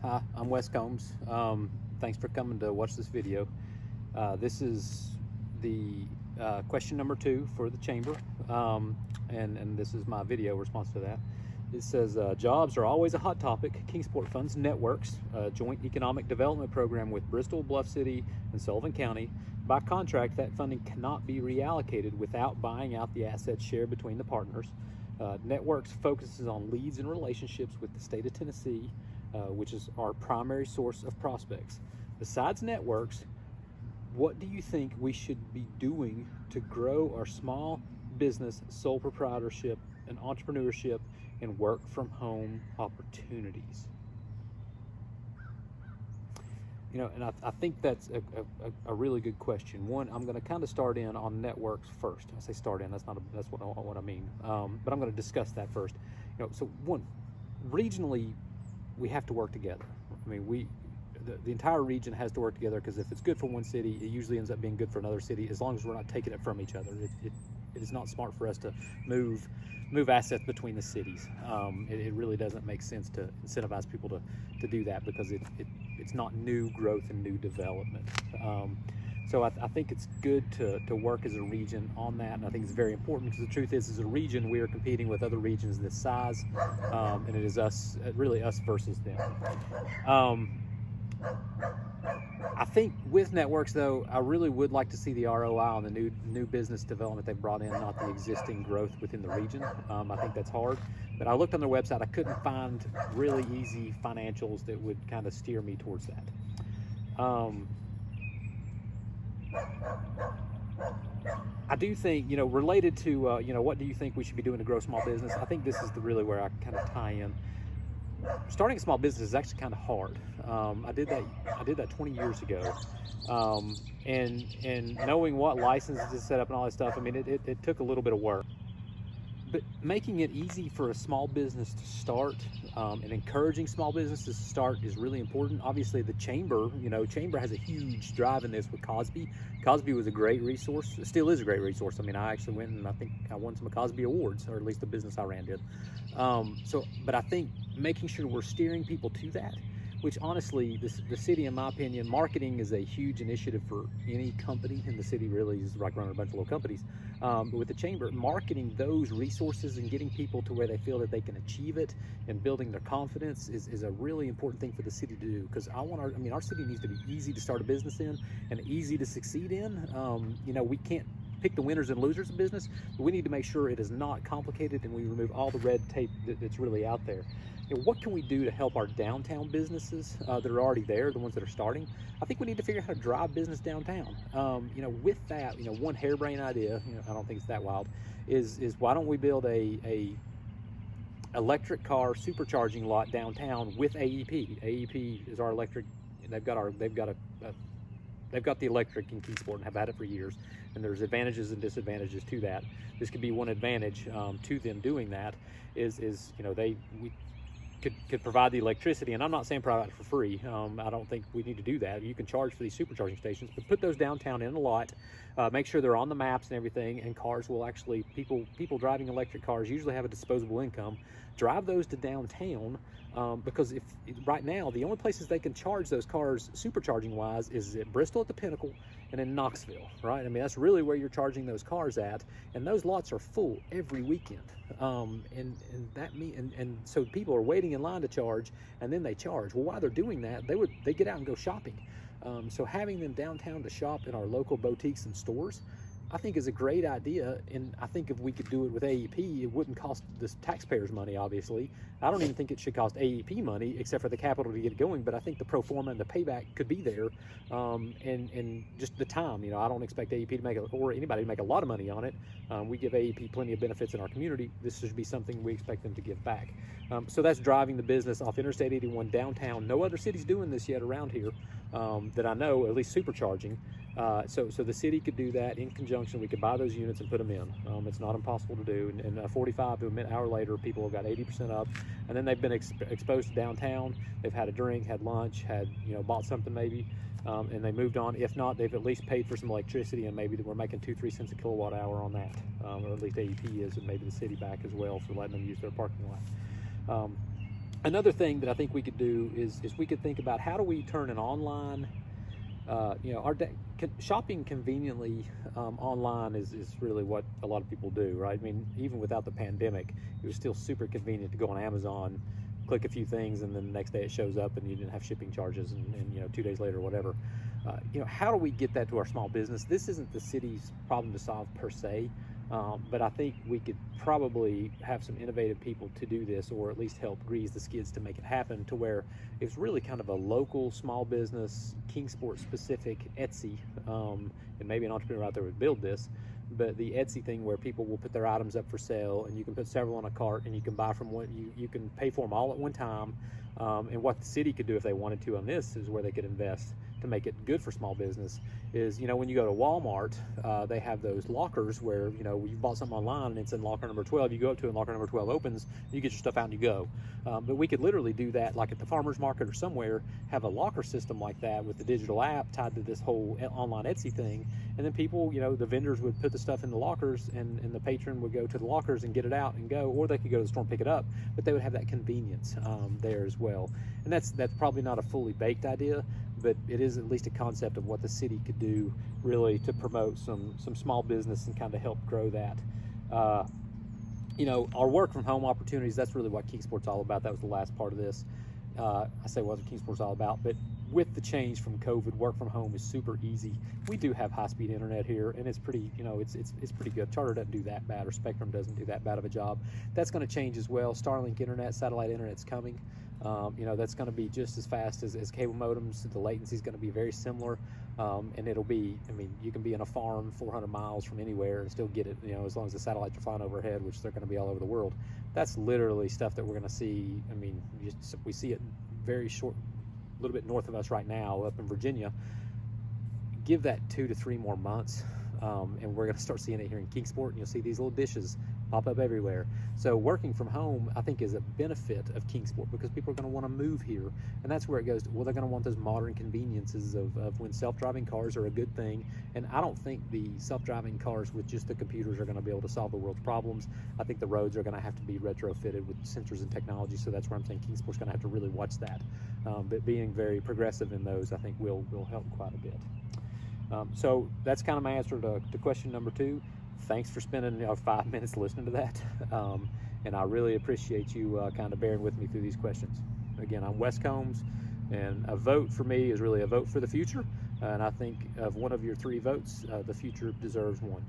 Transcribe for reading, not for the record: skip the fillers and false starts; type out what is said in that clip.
Hi, I'm Wes Combs. Thanks for coming to watch this video. This is the question number 2 for the chamber, and this is my video response to that. It says, jobs are always a hot topic. Kingsport funds networks, a joint economic development program with Bristol, Bluff City, and Sullivan County. By contract, that funding cannot be reallocated without buying out the assets shared between the partners. Networks focuses on leads and relationships with the state of Tennessee, which is our primary source of prospects. Besides networks, what do you think we should be doing to grow our small business, sole proprietorship, and entrepreneurship, and work from home opportunities? You know, and I think that's a really good question. One, I'm going to kind of start in on networks first. I say start in, that's what I mean. But I'm going to discuss that first. You know, so one, regionally, we have to work together. I mean, the entire region has to work together, because if it's good for one city, it usually ends up being good for another city, as long as we're not taking it from each other. It is not smart for us to move assets between the cities. It really doesn't make sense to incentivize people to do that, because it's not new growth and new development. So I think it's good to work as a region on that, and I think it's very important, because the truth is, as a region, we are competing with other regions this size, and it is really us versus them. I think with networks, though, I really would like to see the ROI on the new business development they've brought in, not the existing growth within the region. I think that's hard, but I looked on their website. I couldn't find really easy financials that would kind of steer me towards that. I do think, related to, what do you think we should be doing to grow small business? I think this is really where I kind of tie in. Starting a small business is actually kind of hard. I did that 20 years ago, and knowing what licenses to set up and all that stuff. I mean, it took a little bit of work. But making it easy for a small business to start, and encouraging small businesses to start is really important. Obviously, the chamber has a huge drive in this with Cosby. Cosby was a great resource. It still is a great resource. I mean, I actually went and I think I won some Cosby awards, or at least the business I ran did. But I think making sure we're steering people to that, which honestly, the city, in my opinion, marketing is a huge initiative for any company, and the city really is like running a bunch of little companies. But with the chamber, marketing those resources and getting people to where they feel that they can achieve it and building their confidence is a really important thing for the city to do, because our city needs to be easy to start a business in and easy to succeed in. We can't pick the winners and losers of business, but we need to make sure it is not complicated and we remove all the red tape that's really out there. What can we do to help our downtown businesses that are already there, the ones that are starting? I think we need to figure out how to drive business downtown. With that, one harebrained idea, I don't think it's that wild, is why don't we build a electric car supercharging lot downtown with AEP? AEP is our electric. They've got the electric in Kingsport and have had it for years, and there's advantages and disadvantages to that. This could be one advantage to them doing that we could provide the electricity, and I'm not saying provide it for free. I don't think we need to do that. You can charge for these supercharging stations, but put those downtown in a lot. Make sure they're on the maps and everything, and cars will actually, people driving electric cars usually have a disposable income. Drive those to downtown, because if right now the only places they can charge those cars supercharging wise is at Bristol at the Pinnacle and in Knoxville, right? I mean, that's really where you're charging those cars at, and those lots are full every weekend. And so people are waiting in line to charge, and then they charge. Well, while they're doing that, they get out and go shopping. So having them downtown to shop in our local boutiques and stores, I think, is a great idea. And I think if we could do it with AEP, it wouldn't cost the taxpayers money, obviously. I don't even think it should cost AEP money, except for the capital to get it going. But I think the pro forma and the payback could be there, and just the time. I don't expect AEP to make or anybody to make a lot of money on it. We give AEP plenty of benefits in our community. This should be something we expect them to give back. So that's driving the business off Interstate 81 downtown. No other city's doing this yet around here that I know, at least supercharging. So the city could do that in conjunction. We could buy those units and put them in. It's not impossible to do. And 45 to an hour later, people have got 80% up, and then they've been exposed to downtown. They've had a drink, had lunch, bought something maybe, and they moved on. If not, they've at least paid for some electricity, and maybe we're making 2-3 cents a kilowatt hour on that, or at least AEP is, and maybe the city back as well for letting them use their parking lot. Another thing that I think we could do is we could think about how do we turn an online, shopping conveniently online is really what a lot of people do, right? I mean, even without the pandemic, it was still super convenient to go on Amazon, click a few things, and then the next day it shows up and you didn't have shipping charges, and 2 days later or whatever. How do we get that to our small business? This isn't the city's problem to solve per se, but I think we could probably have some innovative people to do this, or at least help grease the skids to make it happen, to where it's really kind of a local small business, Kingsport specific Etsy, and maybe an entrepreneur out there would build this, but the Etsy thing where people will put their items up for sale and you can put several on a cart and you can buy from one, you can pay for them all at one time. And what the city could do if they wanted to on this is where they could invest to make it good for small business is, when you go to Walmart, they have those lockers where, you bought something online and it's in locker number 12, you go up to it and locker number 12 opens, you get your stuff out and you go. But we could literally do that like at the farmer's market or somewhere, have a locker system like that with the digital app tied to this whole online Etsy thing. And then people, the vendors would put the stuff in the lockers and the patron would go to the lockers and get it out and go, or they could go to the store and pick it up, but they would have that convenience there as well. And that's probably not a fully baked idea, but it is at least a concept of what the city could do really to promote some small business and kind of help grow that. Our work from home opportunities, that's really what Kingsport's all about. That was the last part of this. I say what Kingsport's all about, but with the change from COVID, work from home is super easy. We do have high-speed internet here, and it's pretty, it's pretty good. Charter doesn't do that bad, or Spectrum doesn't do that bad of a job. That's going to change as well. Starlink internet, satellite internet's coming. That's going to be just as fast as cable modems. The latency is going to be very similar, and it'll be, you can be in a farm 400 miles from anywhere and still get it, as long as the satellites are flying overhead, which they're going to be all over the world. That's literally stuff that we're going to see. We see it very short, a little bit north of us right now up in Virginia. Give that 2 to 3 more months, and we're going to start seeing it here in Kingsport, and you'll see these little dishes pop up everywhere. So working from home, I think, is a benefit of Kingsport, because people are going to want to move here, and that's where it goes. Well, they're going to want those modern conveniences of when self-driving cars are a good thing, and I don't think the self-driving cars with just the computers are going to be able to solve the world's problems. I think the roads are going to have to be retrofitted with sensors and technology, so that's where I'm saying Kingsport's going to have to really watch that. But being very progressive in those, I think, will help quite a bit. So that's kind of my answer to question number 2. Thanks for spending 5 minutes listening to that. And I really appreciate you kind of bearing with me through these questions. Again, I'm Wes Combs, and a vote for me is really a vote for the future. And I think of one of your 3 votes, the future deserves one.